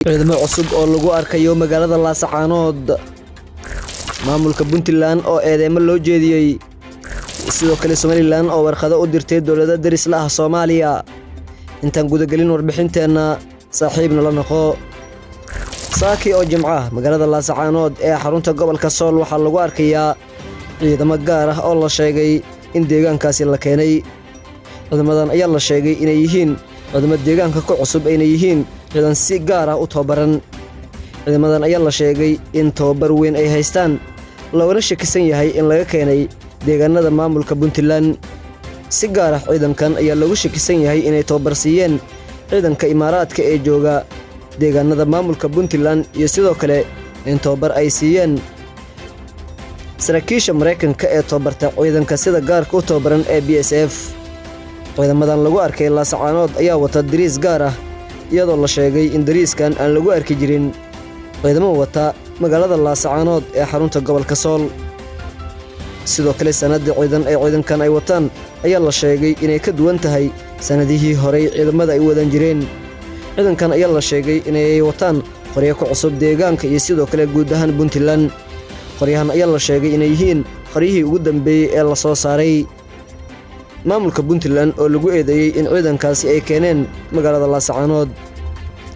ciidamo cusub oo lagu arkayo magaalada Laascaanood maamulka Puntland oo eedeymo loo jeediyay sidoo kale Somaliland oo warqado u dirtay dawladda daris la ah Soomaaliya intaan gudagelin warbixinteena saaxiibna la noqo saaki oo Jimcaha magaalada Laascaanood ee xarunta gobolka Sool waxa lagu arkayaa ciidamo gaar ah oo la sheegay in deegaankaasi la keenay ciidamadan ayaa la sheegay inay yihiin ciidamo deegaanka ku cusub ay yihiin ciidan si gaar ah u tababaran ciidamadan ayaa la sheegay in tababar weyn ay haystaan laguna shakisan yahay in laga keenay deegaanada maamulka Puntland si gaar ah ciidankan ayaa lagu shakisan yahay inay tababar siiyeen ciidanka Imaaraadka ee jooga deegaanada maamulka Puntland iyo sidoo kale in tababar ay siiyeen saraakiisha Mareykanka ee tababarta ciidanka sida gaarka u tababaran ee BSF ciidamadan lagu arkay Laascaanood ayaa wata dariis gaar ah iyadoo la sheegay in dariiskan aan lagu arki jirin ciidamo wata magaalada Laascaanood ee xarunta gobolka Sool sidoo kale sanadii ciidankan ay wataan ayaa la sheegay inay ka duwan tahay sanadihii hore ciidamada ay wadan jireen ciidankan ayaa la sheegay inay wataan qoryo ku cusub deegaanka iyo sidoo kale guud ahaan Puntland qoryahan ayaa la sheegay inay yihiin qoryihii ugu dambeeyay ee la soo saaray maamulka Puntland oo lagu eedeeyay in ciidankaasi ay keeneen magaalada Laascaanood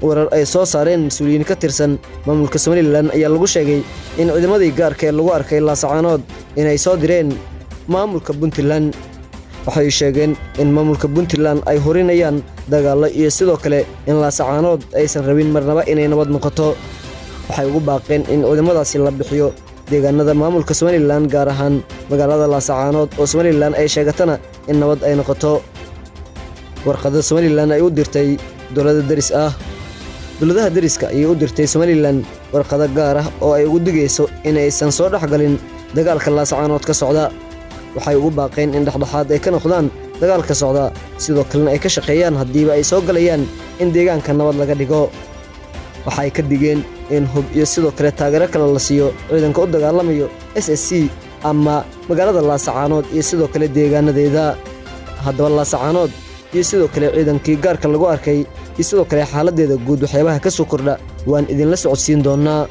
warar ay soo saareen mas'uuliyiin ka tirsan maamulka Somaliland ayaa lagu sheegay in ciidamadii gaarka lagu arkay Laascaanood inay soo direen maamulka Puntland waxay sheegeen in maamulka Puntland ay horinayaan dagaalo iyo sidoo kale in Laascaanood aysan rabin marnaba inay nabad noqoto waxay ugu baaqeen in ciidamadaasi la bixiyo deegaanada maamulka Somaliland gaar ahaan magaalada Laascaanood oo Somaliland ay sheegatana in nabad ay noqoto warqada Somaliland ay u dirtay dawladda daris ah dawladaha dariska ay u dirtay Somaliland warqado gaar ah oo ay ugu digayso in aysan soo dhaxgalin dagaalka Laascaanood ka socda waxay ugu baaqeen in dhaxdhaxaad ay ka noqdaan dagaalka socda sidoo kale ay ka shaqeeyaan hadii ay soo galayaan in deegaanka nabad laga dhigo waxay ka digeen in hub iyo sidoo kale taageero kale la siiyo ciidanka u dagaalamayo SSC ama magaalada Laascaanood iyo sidoo kale deegaanadeeda haddaba Laascaanood iyo sidoo kale ciidankii gaarka lagu arkay iyo sidoo kale xaaladeeda guud waxyaabaha ka soo kordha waan idin la socodsiin doonaa